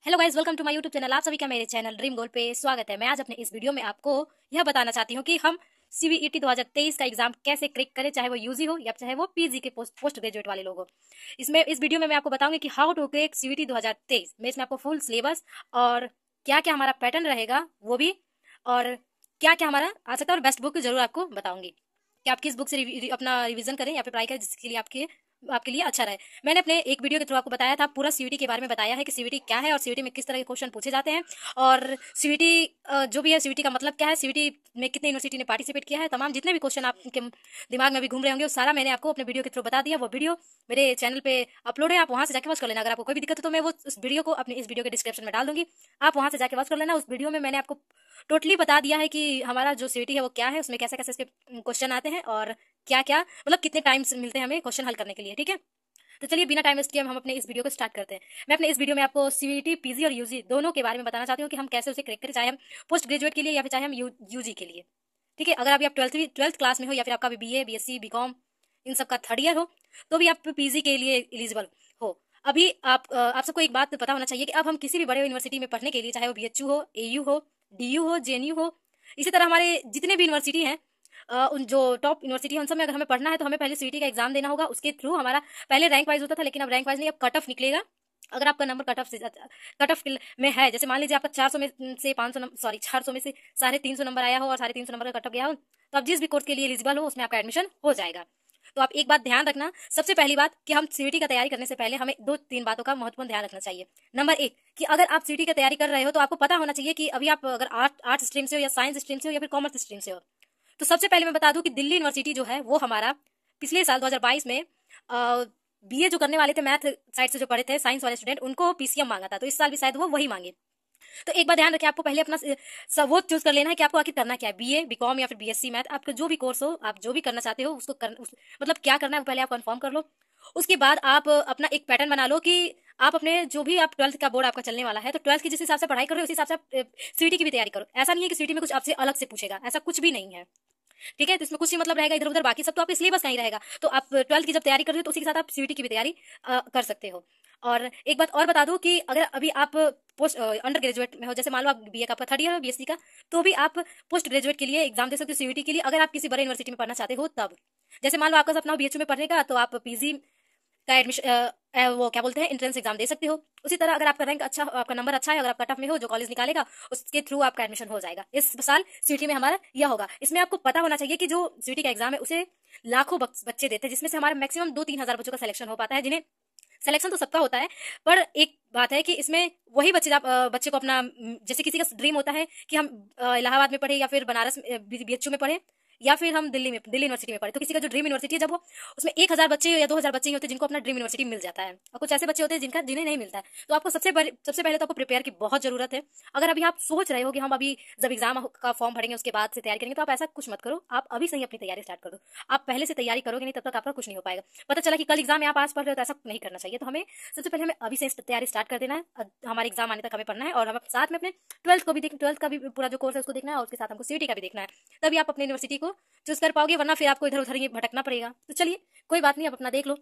Hello guys, welcome to my YouTube channel. आप सभी का मेरे चैनल ड्रीम गोल पे स्वागत है। मैं आज अपने इस वीडियो में आपको यह बताना चाहती हूँ कि हम सीबीईटी 2023 का एग्जाम कैसे क्रैक करें, चाहे वो यूजी हो या चाहे वो पीजी के पोस्ट ग्रेजुएट वाले लोग हो। इस वीडियो में मैं आपको बताऊंगी कि हाउ टू क्रैक सीबीईटी 2023 में। इसमें आपको फुल सिलेबस और क्या क्या हमारा पैटर्न रहेगा वो भी, और क्या क्या हमारा आ सकता है, और बेस्ट बुक जरूर आपको बताऊंगी कि आप किस बुक से अपना रिविजन करें या फिर ट्राई करें जिसके लिए आपके लिए अच्छा रहे। मैंने अपने एक वीडियो के थ्रू आपको बताया था, पूरा सीवीटी के बारे में बताया है कि सीवीटी क्या है और सीवीटी में किस तरह के क्वेश्चन पूछे जाते हैं, और सीवीटी जो भी है, सीवीटी का मतलब क्या है, सीवीटी में कितने यूनिवर्सिटी ने पार्टिसिपेट किया है, तमाम जितने भी क्वेश्चन आपके दिमाग में भी घूम रहे होंगे वो सारा मैंने आपको अपने वीडियो के थ्रू बता दिया। वो वीडियो मेरे चैनल पे अपलोड है, आप वहां से जाके वॉच कर लेना। अगर आपको कोई भी दिक्कत है तो मैं वो उस वीडियो को अपने इस वीडियो के डिस्क्रिप्शन में डाल दूंगी, आप वहां से जाके वॉच कर लेना। उस वीडियो में मैंने आपको टोटली बता दिया है कि हमारा जो सीवीटी है वो क्या है, उसमें कैसे कैसे इसके क्वेश्चन आते हैं और क्या क्या मतलब कितने टाइम्स मिलते हैं हमें क्वेश्चन हल करने के लिए। ठीक है, तो चलिए बिना टाइम वेस्ट किए हम अपने इस वीडियो को स्टार्ट करते हैं। मैं अपने इस वीडियो में आपको सीवीटी, पीजी और यूजी दोनों के बारे में बताना चाहती हूँ कि हम कैसे उसे क्रैक करें, चाहे हम पोस्ट ग्रेजुएट के लिए या फिर चाहे हम यूजी के लिए। ठीक है, अगर अभी आप ट्वेल्थ क्लास में हो या फिर आपका बीए, बीएससी, बीकॉम इन सब का थर्ड ईयर हो तो भी आप पीजी के लिए एलिजिबल हो। अभी आप सबको एक बात पता होना चाहिए कि अब हम किसी भी बड़े यूनिवर्सिटी में पढ़ने के लिए, चाहे वो बीएचयू हो, एयू हो, डीयू हो, जेएनयू हो, इसी तरह हमारे जितने भी यूनिवर्सिटी हैं, उन जो टॉप यूनिवर्सिटी है उन सब में अगर हमें पढ़ना है तो हमें पहले सीईटी का एग्जाम देना होगा। उसके थ्रू हमारा पहले रैंक वाइज होता था, लेकिन अब रैंक वाइज नहीं, अब कट ऑफ निकलेगा। अगर आपका नंबर कट ऑफ में है, जैसे मान लीजिए आपका 400 में से 500 सॉरी 400 में से 350 नंबर आया हो और 350 नंबर का कट ऑफ गया हो, तो आप जिस भी कोर्स के लिए एलिजिबल हो उसमें आपका एडमिशन हो जाएगा। तो आप एक बात ध्यान रखना, सबसे पहली बात कि हम सीईटी का तैयारी करने से पहले हमें दो तीन बातों का महत्वपूर्ण ध्यान रखना चाहिए। नंबर एक, कि अगर आप सीईटी की तैयारी कर रहे हो तो आपको पता होना चाहिए कि अभी आप अगर आर्ट स्ट्रीम से हो या साइंस स्ट्रीम से हो या फिर कॉमर्स स्ट्रीम से हो। तो सबसे पहले मैं बता दूं कि दिल्ली यूनिवर्सिटी जो है वो हमारा पिछले साल 2022 में बीए जो करने वाले थे, मैथ साइड से जो पढ़े थे, साइंस वाले स्टूडेंट, उनको पीसीएम मांगा था, तो इस साल भी शायद वो वही मांगे। तो एक बार ध्यान रखें, आपको पहले अपना सब वो चूज कर लेना है कि आपको आखिर करना क्या है, बीए, बीकॉम या फिर बीएससी मैथ, आपका जो भी कोर्स हो, आप जो भी करना चाहते हो उसको मतलब क्या करना है वो पहले आप कंफर्म कर लो। उसके बाद आप अपना एक पैटर्न बना लो कि आप अपने जो भी आप ट्वेल्थ का बोर्ड आपका चलने वाला है, तो ट्वेल्थ की जिस हिसाब से पढ़ाई कर रहे हो उस हिसाब से आप सीईटी की भी तैयारी करो। ऐसा नहीं है कि सीईटी में कुछ आपसे अलग से पूछेगा, ऐसा कुछ भी नहीं है। ठीक है, तो इसमें कुछ ही मतलब रहेगा इधर उधर, बाकी सब तो आपके सिलेबस का ही रहेगा। तो आप ट्वेल्थ की जब तैयारी कर रहे हो तो उसी के साथ आप सीईटी की भी तैयारी कर सकते हो। और एक बात और बता दूं कि अगर अभी आप पोस्ट अंडर ग्रेजुएट में हो, जैसे मान लो आप बीए का आपका थर्ड ईयर हो बीएससी का, तो भी आप पोस्ट ग्रेजुएट के लिए एग्जाम दे सकते हो सीईटी के लिए, अगर आप किसी बड़े यूनिवर्सिटी में पढ़ना चाहते हो तब। जैसे मान लो आपका सपना हो बीएचयू में पढ़ने का, तो आप पीजी का एडमिशन वो क्या बोलते हैं एंट्रेंस एग्जाम दे सकते हो। उसी तरह अगर आपका रैंक अच्छा, आपका नंबर अच्छा है, अगर आप कट ऑफ में हो, जो कॉलेज निकालेगा उसके थ्रू आपका एडमिशन हो जाएगा। इस साल सीईटी में हमारा यह होगा। इसमें आपको पता होना चाहिए कि जो सीईटी का एग्जाम है उसे लाखों बच्चे देते हैं, जिसमें से हमारा मैक्सिमम 2-3 हजार बच्चों का सिलेक्शन हो पाता है, जिन्हें सिलेक्शन तो सबका होता है, पर एक बात है कि इसमें वही बच्चे को अपना जैसे किसी का ड्रीम होता है कि हम इलाहाबाद में पढ़े या फिर बनारस बीएचयू में पढ़े या फिर हम दिल्ली यूनिवर्सिटी में पढ़े। तो किसी का जो ड्रीम यूनिवर्सिटी है, जब वो उसमें 1000 बच्चे या 2000 बच्चे ही होते हैं जिनको अपना ड्रीम यूनिवर्सिटी मिल जाता है, और कुछ ऐसे बच्चे होते हैं जिन्हें नहीं मिलता है। तो आपको सबसे पहले तो आपको प्रिपेयर की बहुत जरूरत है। अगर अभी आप सोच रहे हो कि हम अभी जब एग्जाम का फॉर्म भरेंगे उसके बाद से तैयारी करेंगे, तो आप ऐसा कुछ मत करो, आप अभी से ही अपनी तैयारी स्टार्ट कर दो। आप पहले से तैयारी करोगे नहीं तब तक आपका कुछ नहीं हो पाएगा। पता चला कि कल एग्जाम में आप आज पढ़ रहे हो, तो ऐसा नहीं करना चाहिए। तो हमें सबसे पहले हमें अभी से तैयारी स्टार्ट कर देना है, हमारे एग्जाम आने तक हमें पढ़ना है, और हम साथ में अपने ट्वेल्थ का भी पूरा जो कोर्स है उसको देखना है, और उसके साथ हमको सीईटी का भी देखना है। तभी आप अपने यूनिवर्सिटी को चूज कर पाओगे, वरना फिर आपको इधर उधर ये भटकना पड़ेगा। तो चलिए कोई बात नहीं, आप अपना देख लो।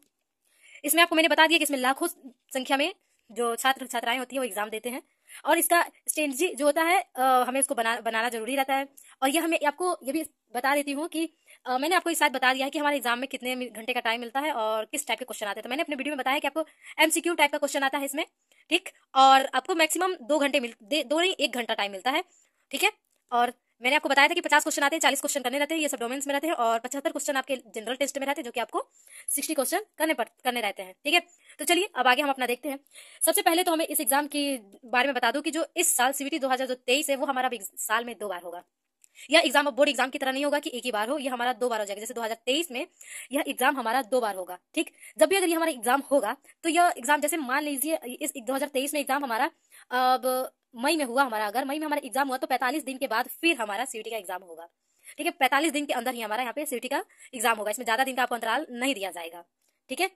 इसमें आपको मैंने बता दिया कि इसमें लाखों संख्या में जो छात्र छात्राएं होती हैं वो एग्जाम देते हैं, और इसका स्ट्रेटजी जो होता है हमें उसको बनाना जरूरी रहता है। और यह हमें आपको ये भी बता देती हूँ कि मैंने आपको इस शायद बता दिया है कि हमारे एग्जाम में कितने घंटे का टाइम मिलता है और किस टाइप के क्वेश्चन आते हैं। तो मैंने अपने वीडियो में बताया कि आपको एमसीक्यू टाइप का क्वेश्चन आता है इसमें, ठीक, और आपको मैक्सिमम 2 घंटे दो नहीं 1 घंटा टाइम मिलता है। ठीक है, और मैंने आपको बताया था कि 50 क्वेश्चन आते हैं, 40 क्वेश्चन करने रहते हैं, ये सब डोमेन्स में रहते हैं, और 75 क्वेश्चन आपके जनरल टेस्ट में रहते हैं, जो कि आपको 60 क्वेश्चन करने रहते हैं। ठीक है, तो चलिए अब आगे हम अपना देखते हैं। सबसे पहले तो हमें इस एग्जाम के बारे में बता दूं कि जो इस साल सीवीटी 2023 है वो हमारा साल में 2 बार होगा। यह एग्जाम बोर्ड एग्जाम की तरह नहीं होगा कि एक ही बार हो, यह हमारा 2 बार हो जाएगा। जैसे 2023 में यह एग्जाम हमारा 2 बार होगा। ठीक, जब भी अगर ये हमारा एग्जाम होगा तो यह एग्जाम, जैसे मान लीजिए इस 2023 में एग्जाम हमारा अब मई में हुआ, अगर मई में हमारा एग्जाम हुआ तो 45 दिन के बाद फिर हमारा सीईटी का एग्जाम होगा। ठीक है, 45 दिन के अंदर ही हमारा यहाँ पे सीईटी का एग्जाम होगा, इसमें ज्यादा दिन का आपको अंतराल नहीं दिया जाएगा। ठीक है,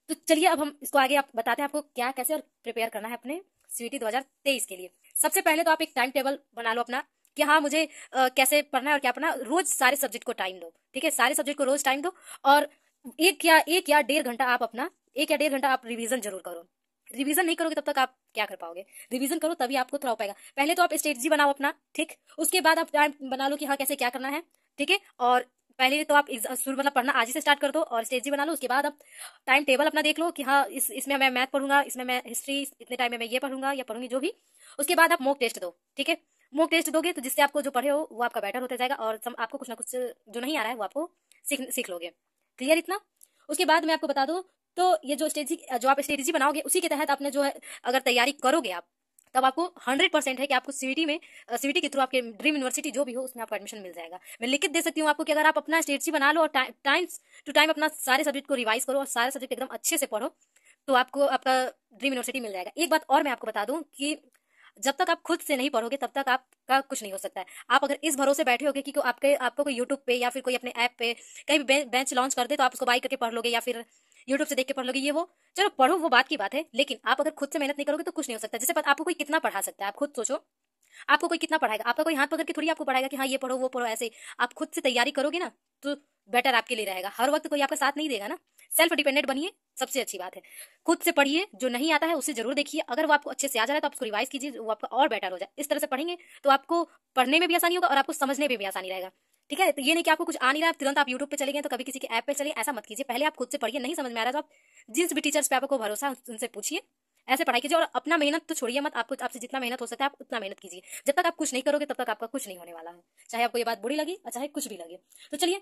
तो चलिए अब हम इसको आगे आप बताते हैं आपको क्या कैसे और प्रिपेयर करना है अपने सीईटी 2023 के लिए। सबसे पहले तो आप एक टाइम टेबल बना लो अपना कि हाँ मुझे कैसे पढ़ना है और क्या पढ़ना है। रोज सारे सब्जेक्ट को टाइम दो। ठीक है, सारे सब्जेक्ट को रोज टाइम दो, और 1 या 1.5 घंटा आप रिवीजन जरूर करो। रिवीजन नहीं करोगे तब तक आप क्या कर पाओगे। रिवीजन करो तभी आपको थोड़ा हो पाएगा। पहले तो आप स्ट्रेटजी बनाओ अपना, ठीक। उसके बाद आप टाइम बना लो कि हाँ कैसे क्या करना है, ठीक है। और पहले तो आप शुरू मतलब पढ़ना आज ही से स्टार्ट कर दो और स्ट्रेटजी बना लो। उसके बाद आप टाइम टेबल अपना देख लो कि हाँ इसमें मैं मैथ पढ़ूंगा, इसमें मैं हिस्ट्री इतने टाइम में मैं ये पढ़ूंगा या पढ़ूंगी जो भी। उसके बाद आप मॉक टेस्ट दो, ठीक है। मॉक टेस्ट दोगे तो जिससे आपको जो पढ़े हो वो आपका बेटर होता जाएगा और आपको कुछ ना कुछ जो नहीं आ रहा है वो आपको सीख लोगे। क्लियर इतना। उसके बाद मैं आपको बता दूं तो ये जो आप स्ट्रेटेजी बनाओगे उसी के तहत आपने जो है अगर तैयारी करोगे आप, तब आपको 100% है कि आपको सीवीटी के थ्रू आपके ड्रीम यूनिवर्सिटी जो भी हो उसमें आपको एडमिशन मिल जाएगा। मैं लिख के दे सकती हूँ आपको कि अगर आप अपना स्ट्रेटेजी बना लो और टाइम टू टाइम अपना सारे सब्जेक्ट को रिवाइज करो और सारे सब्जेक्ट एकदम अच्छे से पढ़ो तो आपको आपका ड्रीम यूनिवर्सिटी मिल जाएगा। एक बात और मैं आपको बता दूं कि जब तक आप खुद से नहीं पढ़ोगे तब तक आपका कुछ नहीं हो सकता है। आप अगर इस भरोसे बैठे होगे कि आपको कोई यूट्यूब पे या फिर कोई अपने ऐप पे कहीं भी बेंच लॉन्च कर दे तो आप उसको बाई करके पढ़ लोगे या फिर यूट्यूब से देख के पढ़ लोगे, ये वो चलो पढ़ो वो बात की बात है, लेकिन आप अगर खुद से मेहनत नहीं करोगे तो कुछ नहीं हो सकता। जैसे आपको कोई कितना पढ़ा सकता है, आप खुद सोचो। आपको कोई कितना पढ़ाएगा? आपका कोई हाथ पकड़ के थोड़ी आपको पढ़ाएगा कि हाँ ये पढ़ो वो पढ़ो। ऐसे आप खुद से तैयारी करोगे ना तो बेटर आपके लिए रहेगा। हर वक्त कोई आपका साथ नहीं देगा ना। सेल्फ डिपेंडेंट बनिए, सबसे अच्छी बात है। खुद से पढ़िए, जो नहीं आता है उसे जरूर देखिए। अगर वो आपको अच्छे से आ जा रहा है तो आप उसको रिवाइज कीजिए, वो आपका और बेटर हो जाए। इस तरह से पढ़ेंगे तो आपको पढ़ने में भी आसानी होगा और आपको समझने में भी आसानी रहेगा, ठीक है। तो ये नहीं कि आपको कुछ आ नहीं रहा है तुरंत आप यूट्यूब पे चले गए तो कभी किसी के ऐप पे चले, ऐसा मत कीजिए। पहले आप खुद से पढ़िए, नहीं समझ में आ रहा है तो आप जिस भी टीचर्स पे आपको भरोसा है उनसे पूछिए, ऐसे पढ़ाई कीजिए। और अपना मेहनत तो छोड़िए मत, आपको आपसे जितना मेहनत हो सकता है आप उतना मेहनत कीजिए। जब तक आप कुछ नहीं करोगे तब तक आपका कुछ नहीं होने वाला है, चाहे आपको ये बात बुरी लगी और चाहे कुछ भी लगे। तो चलिए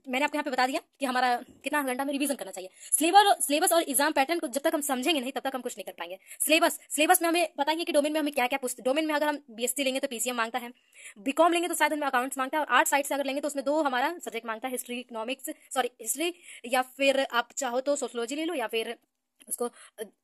मैंने आपको यहाँ पे बता दिया कि हमारा कितना घंटा में रिवीजन करना चाहिए। सिलेबस और एग्जाम पैटर्न को जब तक हम समझेंगे नहीं तब तक हम कुछ नहीं कर पाएंगे। सिलेबस में हमें बताएंगे कि डोमेन में हमें क्या क्या पूछते। डोमेन में अगर हम बीएससी लेंगे तो पीसीएम मांगता है, बीकॉम लेंगे तो शायद उनमें अकाउंट्स मांगता है, और आर्ट साइड से अगर लेंगे तो उसमें 2 हमारा सब्जेक्ट मांगता है, हिस्ट्री या फिर आप चाहो तो सोशियोलॉजी ले लो या फिर उसको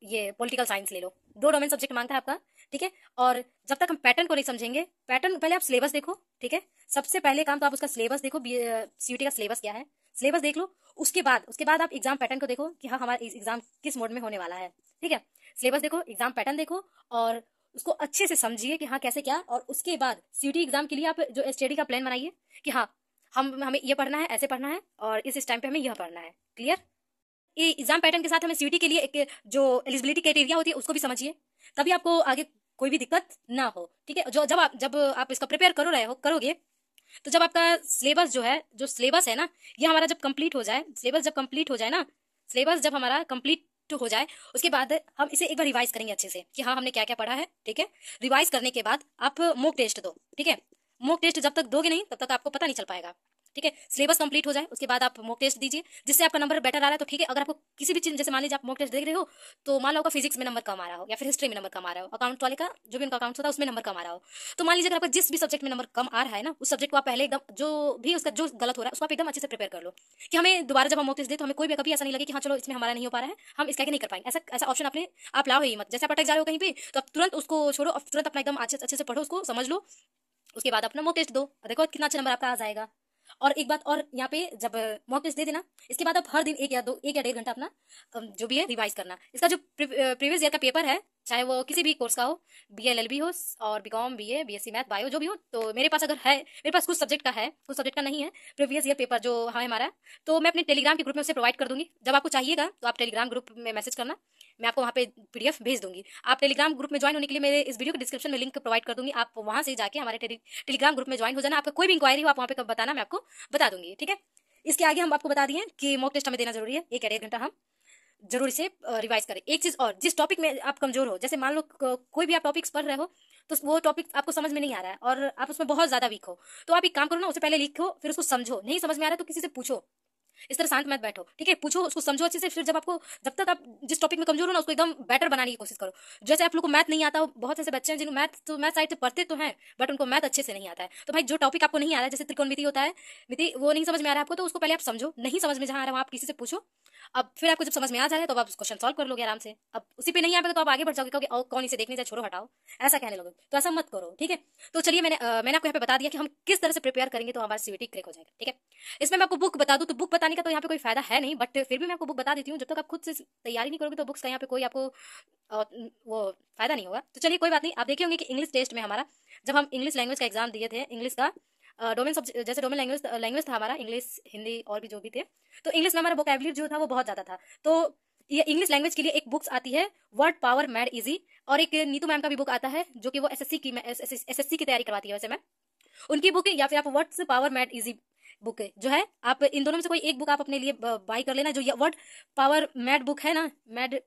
ये पॉलिटिकल साइंस ले लो। 2 डोमेन सब्जेक्ट मांगता है आपका, ठीक है। और जब तक हम पैटर्न को नहीं समझेंगे, पैटर्न पहले आप सिलेबस देखो, ठीक है। सबसे पहले काम तो आप उसका सिलेबस देखो, सीयूटी का सिलेबस क्या है, सिलेबस देख लो। उसके बाद आप एग्जाम पैटर्न को देखो कि हाँ हमारा एग्जाम किस मोड में होने वाला है, ठीक है। सिलेबस देखो, एग्जाम पैटर्न देखो और उसको अच्छे से समझिए कि हाँ कैसे क्या। और उसके बाद सीयूटी एग्जाम के लिए आप जो स्टडी का प्लान बनाइए कि हाँ हमें ये पढ़ना है, ऐसे पढ़ना है और इस टाइम पे हमें यह पढ़ना है। क्लियर। एग्जाम पैटर्न के साथ हमें सीयूटी के लिए एक जो एलिजिबिलिटी क्राइटेरिया होती है उसको भी समझिए, तभी आपको आगे कोई भी दिक्कत ना हो, ठीक है। जब आप इसका प्रिपेयर करोगे तो जब आपका सिलेबस है ना, ये हमारा जब कंप्लीट हो जाए, सिलेबस जब हमारा कंप्लीट हो जाए उसके बाद हम इसे एक बार रिवाइज करेंगे अच्छे से कि हाँ हमने क्या क्या पढ़ा है, ठीक है। रिवाइज करने के बाद आप मॉक टेस्ट दो, ठीक है। मॉक टेस्ट जब तक दोगे नहीं तब तक आपको पता नहीं चल पाएगा, ठीक है। सिलेबस कंप्लीट हो जाए उसके बाद आप मॉक टेस्ट दीजिए, जिससे आपका नंबर बेटर आ रहा है तो ठीक है। अगर आपको किसी भी चीज, जैसे मान लीजिए आप मॉक टेस्ट देख रहे हो तो मान लो आपका फिजिक्स में नंबर कम आ रहा हो या फिर हिस्ट्री में नंबर कम आ रहा हो, अकाउंट वाले का जो भी उनका अकाउंट होता है उसमें नंबर कम आ रहा हो, तो मान लीजिए अगर आपका जिस भी सब्जेक्ट में नंबर कम आ रहा है ना, उस सब्जेक्ट को आप पहले एकदम जो भी उसका जो गलत हो रहा है उसको आप एकदम अच्छे से प्रिपेयर कर लो कि हमें दोबारा जब हम मॉक टेस्ट दे तो हमें कोई भी कभी ऐसा नहीं लगे कि हाँ चलो इसमें हमारा नहीं हो पा रहा है, हम इसका नहीं कर पाएंगे। ऐसा ऐसा ऑप्शन आप लाओ ही मत। जैसे आप अटक जा रहे हो कहीं पे तो आप तुरंत उसको छोड़ो और तुरंत अपना एकदम अच्छे से पढ़ो, उसको समझ लो। उसके बाद अपना मॉक टेस्ट दो, देखो कितना अच्छा नंबर आपका आ जाएगा। और एक बात और यहाँ पे, जब मॉक टेस्ट दे देना इसके बाद आप हर दिन 1 या 1.5 घंटा अपना जो भी है रिवाइज करना। इसका जो प्रीवियस ईयर का पेपर है, चाहे वो किसी भी कोर्स का हो, बीएलएलबी हो और B Com, BA, BSc math, bio जो भी हो, तो मेरे पास मेरे पास कुछ सब्जेक्ट का है, कुछ सब्जेक्ट का नहीं है प्रीवियस ईयर पेपर जो है हमारा, तो मैं अपने टेलीग्राम के ग्रुप में उसे प्रोवाइड कर दूंगी। जब आपको चाहिएगा तो आप टेलीग्राम ग्रुप में मैसेज करना, मैं आपको वहाँ पे पीडीएफ भेज दूंगी। आप टेलीग्राम ग्रुप में ज्वाइन होने के लिए मेरे इस वीडियो के डिस्क्रिप्शन में लिंक प्रोवाइड कर दूंगी, आप वहाँ से जाके हमारे टेलीग्राम ग्रुप में ज्वाइन हो जाना। आपका कोई भी इंक्वायरी हो आप वहाँ पे बताना, मैं आपको बता दूंगी, ठीक है। इसके आगे हम आपको बता दिए कि मॉक टेस्ट हमें देना जरूरी है, 1 या 1.5 घंटा हम जरूर इसे रिवाइज करें। एक चीज और, जिस टॉपिक में आप कमजोर हो, जैसे मान लो कोई भी आप टॉपिक्स पढ़ रहे हो तो वो टॉपिक आपको समझ में नहीं आ रहा है और आप उसमें बहुत ज्यादा वीक हो, तो आप एक काम करो ना, उसे पहले लिखो फिर उसको समझो। नहीं समझ में आ रहा है तो किसी से पूछो, इस तरह शांत मत बैठो, ठीक है। पूछो, उसको समझो अच्छे से। फिर जब तक आप जिस टॉपिक में कमजोर हो ना उसको एकदम बेटर बनाने की कोशिश करो। जैसे आप लोग को मैथ नहीं आता, बहुत ऐसे बच्चे हैं जिनको मैथ साइड से पढ़ते तो हैं बट उनको मैथ अच्छे से नहीं आता है। तो भाई जो टॉपिक आपको नहीं आ रहा है, जैसे त्रिकोणमिति होता है, मिति वो नहीं समझ में आ रहा है आपको, तो उसको पहले आप समझो। नहीं समझ में जहां आ रहा है आप किसी से पूछो। अब फिर आपको जब समझ में आ जा रहा है तो आप क्वेश्चन सॉल्व कर लोगे आराम से। अब उसी पे नहीं आ पाएगा तो आप आगे बढ़ जाओगे, क्योंकि कौन इसे देखने जाए, छोड़ो हटाओ, ऐसा कहने लोगे। तो ऐसा मत करो, ठीक है। तो चलिए मैंने आपको यहाँ पे बता दिया कि हम किस तरह से प्रिपेयर करेंगे तो हमारा सीवीटी क्रैक हो जाएगा, ठीक है। इसमें मैं आपको बुक बता दूं तो बुक बताने का तो यहाँ पे कोई फायदा है नहीं, बट फिर भी मैं आपको बुक बता देती हूँ। जब तक आप खुद से तैयारी नहीं करोगे तो बुक्स का यहाँ पे कोई आपको वो फायदा नहीं होगा। तो चलिए कोई बात नहीं। आप देखे होंगे कि इंग्लिश टेस्ट में हमारा, जब हम इंग्लिश लैंग्वेज का एग्जाम दिए थे, इंग्लिश का डोमेन सब्जेक्ट, जैसे डोमेन लैंग्वेज था हमारा इंग्लिश, हिंदी और भी जो भी थे, तो इंग्लिश में हमारा वोकैबुलरी जो था वो बहुत ज्यादा था। तो ये इंग्लिश लैंग्वेज के लिए एक बुक्स आती है वर्ड पावर मैड इजी, और एक नीतू मैम का भी बुक आता है जो कि वो एसएससी की तैयारी करवाती है वैसे मैं, उनकी बुक है, या फिर आप words power mad easy book है जो है, आप इन दोनों में से कोई एक बुक आप अपने लिए बाई कर लेना। जो वर्ड पावर मैड बुक है ना, mad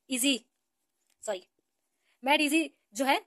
easy, sorry mad easy जो है,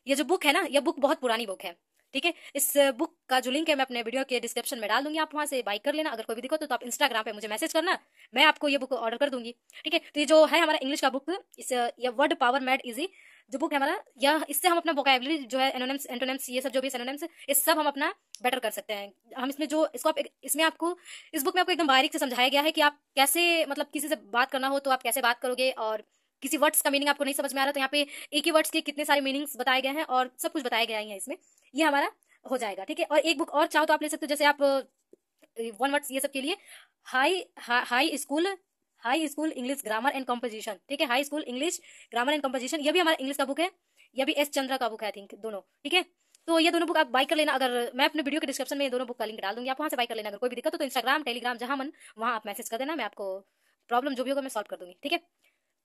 ये जो बुक है ना, ये बुक बहुत पुरानी बुक है, ठीक है। इस बुक का जो लिंक है मैं अपने वीडियो के डिस्क्रिप्शन में डाल दूंगी, आप वहां से बाई कर लेना। अगर कोई भी दिक्कत हो तो आप इंस्टाग्राम पे मुझे मैसेज करना, मैं आपको ये बुक ऑर्डर कर दूंगी, ठीक है। तो ये जो है हमारा इंग्लिश का बुक, इस ये वर्ड पावर मैड इजी जो बुक है हमारा, यह इससे हम अपना वोकैबुलरी जो है एनोनिम्स एंटोनिम्स ये सब जो भी सिनोनिम्स ये सब हम अपना बेटर कर सकते हैं। हम इसमें जो इसको आप इसमें आपको इस बुक में आपको एकदम बारीक से समझाया गया है कि आप कैसे मतलब किसी से बात करना हो तो आप कैसे बात करोगे, और किसी वर्ड्स का मीनिंग आपको नहीं समझ में आ रहा तो यहाँ पे एक ही वर्ड्स के कितने सारे मीनिंग्स बताए गए हैं और सब कुछ बताया गया है इसमें, ये हमारा हो जाएगा, ठीक है। और एक बुक और चाहो तो आप ले सकते हो, जैसे आप वन वर्ड्स ये सब के लिए high school English grammar and composition, ठीक है, high school English grammar and composition, ये भी हमारा इंग्लिश का बुक है, ये भी एस चंद्रा का बुक है आई थिंक, दोनों, ठीक है। तो ये दोनों बुक आप बाई कर लेना, अगर मैं अपने वीडियो के डिस्क्रिप्शन में ये दोनों बुक का लिंक डाल दूंगी, आप वहां से बाई कर लेना। अगर कोई भी दिक्कत हो तो इंस्टाग्राम टेलीग्राम जहां मन वहां आप मैसेज कर देना, मैं आपको प्रॉब्लम जो भी होगा मैं सॉल्व कर दूंगी, ठीक है।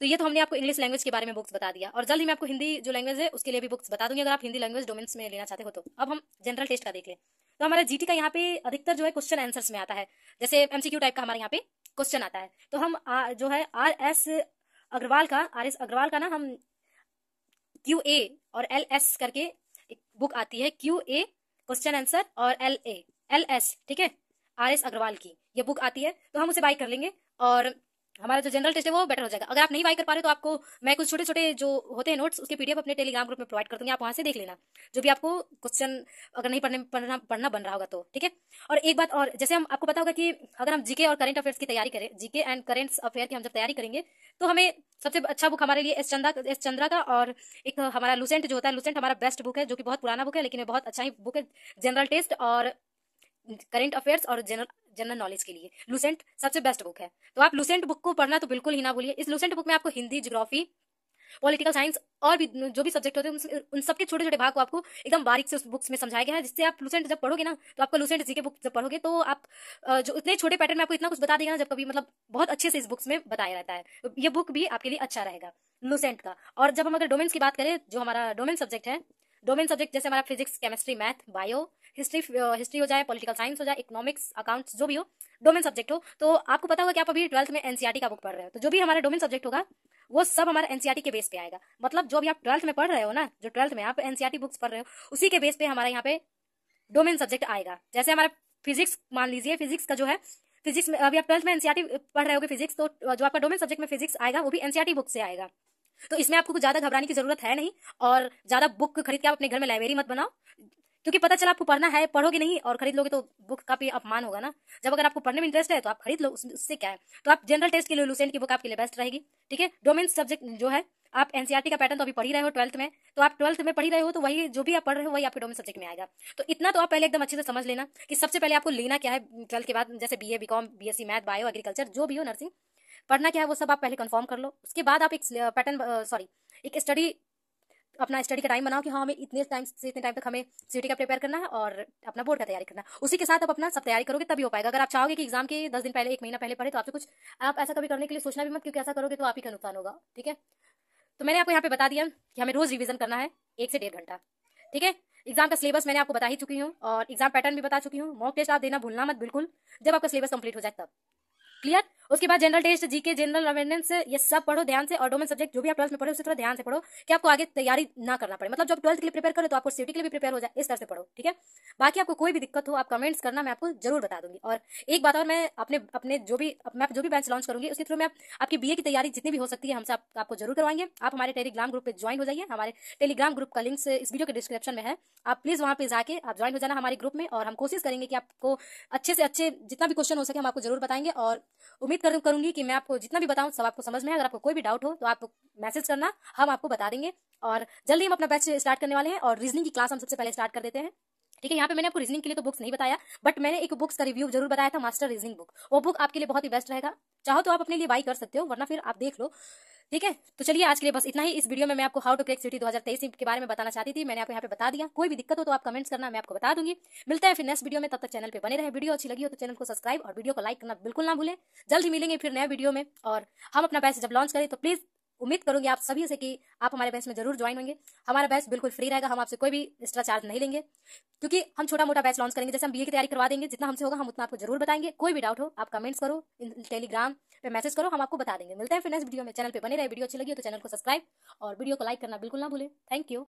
तो ये तो हमने आपको इंग्लिश लैंग्वेज के बारे में बुक्स बता दिया, और जल्द ही मैं आपको हिंदी जो लैंग्वेज है उसके लिए भी बुक्स बता दूंगी, अगर आप हिंदी लैंग्वेज डोमेन्स में लेना चाहते हो तो। अब हम जनरल टेस्ट का देख लें। तो हमारा जीटी का यहाँ पे अधिकतर जो है क्वेश्चन आंसर्स में आता है, जैसे एमसीक्यू टाइप का हमारे यहाँ पे क्वेश्चन आता है। तो हम जो है आर एस अग्रवाल का ना हम QA और LS करके एक बुक आती है, QA क्वेश्चन आंसर और LS, ठीक है, RS अग्रवाल की ये बुक आती है, तो हम उसे बाई कर लेंगे और हमारा जो जनरल टेस्ट है वो बेटर हो जाएगा। अगर आप नहीं बाई कर पा रहे तो आपको मैं कुछ छोटे छोटे जो होते हैं नोट्स उसके PDF अपने टेलीग्राम ग्रुप में प्रोवाइड कर दूंगी, आप वहां से देख लेना जो भी आपको क्वेश्चन अगर नहीं पढ़ना बन रहा होगा तो, ठीक है। और एक बात और, जैसे हम आपको पता होगा कि अगर हम जीके और करंट अफेयर्स की तैयारी करें, जीके एंड करंट अफेयर की हम जब तैयारी करेंगे तो हमें सबसे अच्छा बुक हमारे लिए एस चंद्रा का और एक हमारा लुसेंट जो होता है, लुसेंट हमारा बेस्ट बुक है जो कि बहुत पुराना बुक है लेकिन बहुत अच्छा ही बुक है जनरल टेस्ट और करंट अफेयर्स और जनरल नॉलेज के लिए लुसेंट सबसे बेस्ट बुक है। तो आप लुसेंट बुक को पढ़ना तो बिल्कुल ही ना भूलिए। इस लुसेंट बुक में आपको हिंदी, ज्योग्राफी, पॉलिटिकल साइंस और भी जो भी सब्जेक्ट होते हैं उन सबके छोटे छोटे भाग को आपको एकदम बारीक से उस बुक्स में समझाया गया है, जिससे आप लुसेंट जब पढ़ोगे ना तो आपको लुसेंट जीके बुक जब पढ़ोगे तो आप जो इतने छोटे पैटर्न में आपको इतना कुछ बता देगा ना, जब कभी मतलब बहुत अच्छे से इस बुक्स में बताया रहता है, तो ये बुक भी आपके लिए अच्छा रहेगा लुसेंट का। और जब हम अगर डोमेन्स की बात करें, जो हमारा डोमेन सब्जेक्ट है, डोमेन सब्जेक्ट जैसे हमारा physics, chemistry, math, bio, history हो जाए, पॉलिटिकल साइंस हो जाए, इकोनॉमिक्स, अकाउंट्स, जो भी हो डोमेन सब्जेक्ट हो, तो आपको पता होगा कि आप अभी 12th में एनसीईआरटी का बुक पढ़ रहे हो, तो जो भी हमारा डोमेन सब्जेक्ट होगा वो सब हमारा एनसीईआरटी के बेस पे आएगा। मतलब जो भी आप 12th में पढ़ रहे हो ना, जो 12th में आप एनसीईआरटी बुक्स पढ़ रहे हो उसी के बेस पे हमारा यहाँ पे डोमेन सब्जेक्ट आएगा। जैसे हमारा फिजिक्स मान लीजिए, फिजिक्स का जो है, फिजिक्स में अभी आप 12th में एनसीईआरटी पढ़ रहे होगे फिजिक्स, तो जो आपका डोमेन सब्जेक्ट में फिजिक्स आएगा वो भी एनसीईआरटी बुक से आएगा। तो इसमें आपको कुछ ज्यादा घबराने की जरूरत है नहीं, और ज्यादा बुक खरीद के आप अपने घर में लाइब्रेरी मत बनाओ, क्योंकि पता चला आपको पढ़ना है, पढ़ोगे नहीं और खरीद लोगे तो बुक का भी अपमान होगा ना। जब अगर आपको पढ़ने में इंटरेस्ट है तो आप खरीद लो, उससे क्या है। तो आप जनरल टेस्ट के लिए लुसेंट की बुक आपके लिए बेस्ट रहेगी, ठीक है। डोमेन सब्जेक्ट जो है, आप एनसीईआरटी का पैटर्न तो अभी पढ़ ही रहे हो 12th में, तो आप 12th में पढ़ ही रहे हो तो वही जो भी आप पढ़ रहे हो वही आपके डोमेन सब्जेक्ट में आएगा। तो इतना तो आप पहले एकदम अच्छे से समझ लेना कि सबसे पहले आपको लेना क्या है 12th के बाद, जैसे BA, BCom, BSc math, bio, agriculture, जो भी हो, नर्सिंग, पढ़ना क्या है वो सब आप पहले कंफर्म कर लो। उसके बाद आप एक पैटर्न एक स्टडी अपना स्टडी का टाइम बनाओ कि हाँ हमें इतने टाइम से इतने टाइम तक हमें सीटी का प्रिपेयर करना है और अपना बोर्ड का तैयारी करना है, उसी के साथ आप अपना सब तैयारी करोगे तभी हो पाएगा। अगर आप चाहोगे कि एग्जाम के 10 दिन पहले, 1 महीना पहले पढ़े, तो आपसे कुछ आप ऐसा कभी करने के लिए सोचना भी मत, क्योंकि ऐसा करोगे तो आप ही का नुकसान होगा, ठीक है। तो मैंने आपको यहाँ पे बता दिया कि हमें रोज रिविजन करना है 1 से 1.5 घंटा, ठीक है। एग्जाम का सिलेबस मैंने आपको बता ही चुकी हूँ और एग्जाम पैटर्न भी बता चुकी हूँ। मॉक टेस्ट आप देना भूलना मत बिल्कुल, जब आपका सिलेबस कंप्लीट हो जाए तब, क्लियर। उसके बाद general test, GK, general awareness, ये सब पढ़ो ध्यान से, और डोमेन सब्जेक्ट जो भी आप 12th में पढ़ो उससे थोड़ा ध्यान से पढ़ो कि आपको आगे तैयारी ना करना पड़े। मतलब जब 12th के लिए प्रिपेयर करो तो आपको सीटी के लिए भी प्रिपेयर हो जाए, इस तरह से पढ़ो, ठीक है। बाकी आपको कोई भी दिक्कत हो आप कमेंट्स करना, मैं आपको जरूर बता दूंगी। और एक बात और, मैं अपने जो भी बैच लॉन्च करूंगी उसके थ्रू मैं आपकी BA की तैयारी जितनी भी हो सकती है हमसे आपको जरूर करवाएंगे। आप हमारे टेलीग्राम ग्रुप पे ज्वाइन हो जाइए, हमारे टेलीग्राम ग्रुप का लिंक इस वीडियो के डिस्क्रिप्शन में है, आप प्लीज वहां पे जाके आप ज्वाइन हो जाना हमारे ग्रुप में, और हम कोशिश करेंगे कि आपको अच्छे से अच्छे जितना भी क्वेश्चन हो सके हम आपको जरूर बताएंगे, और उम्मीद करूंगी कि मैं आपको जितना भी बताऊं सब आपको समझ में है। अगर आपको कोई भी डाउट हो तो आप मैसेज करना, हम आपको बता देंगे। और जल्दी हम अपना बैच स्टार्ट करने वाले हैं, और रीजनिंग की क्लास हम सबसे पहले स्टार्ट कर देते हैं, ठीक है। यहाँ पे मैंने आपको रीजनिंग के लिए तो बुक्स नहीं बताया, बट मैंने एक बुक्स का रिव्यू जरूर बताया था, मास्टर रीजनिंग बुक, वो बुक आपके लिए बहुत ही बेस्ट रहेगा, चाहो तो आप अपने लिए बाई कर सकते हो, वरना फिर आप देख लो। ठीक है, तो चलिए आज के लिए बस इतना ही। इस वीडियो में मैं आपको हाउ टू क्रैक सीटी 2023 के बारे में बताना चाहती थी, मैंने आपको यहाँ पे बता दिया। कोई भी दिक्कत हो तो आप कमेंट्स करना, मैं आपको बता दूंगी। मिलते हैं फिर नेक्स्ट वीडियो में, तब तक चैनल पे बने रहे। वीडियो अच्छी लगी हो तो चैनल को सब्सक्राइब और वीडियो को लाइक करना बिल्कुल ना भूलें। जल्द ही मिलेंगे फिर नए वीडियो में, और हम अपना बैच जब लॉन्च करें तो प्लीज उम्मीद करूंगी आप सभी से कि आप हमारे बैच में जरूर ज्वाइन होंगे। हमारा बैच बिल्कुल फ्री रहेगा, हम आपसे कोई भी एक्स्ट्रा चार्ज नहीं लेंगे, क्योंकि हम छोटा मोटा बैच लॉन्च करेंगे। जैसे हम बीए की तैयारी करवा देंगे, जितना हमसे होगा हम उतना आपको जरूर बताएंगे। कोई भी डाउट हो आप कमेंट्स करो, टेलीग्राम पे मैसेज करो, हम आपको बता देंगे। मिलते हैं फिर नेक्स्ट वीडियो में, चैनल पे बने रहे। वीडियो अच्छी लगी हो तो चैनल को सब्सक्राइब और वीडियो को लाइक करना बिल्कुल ना भूलें। Thank you.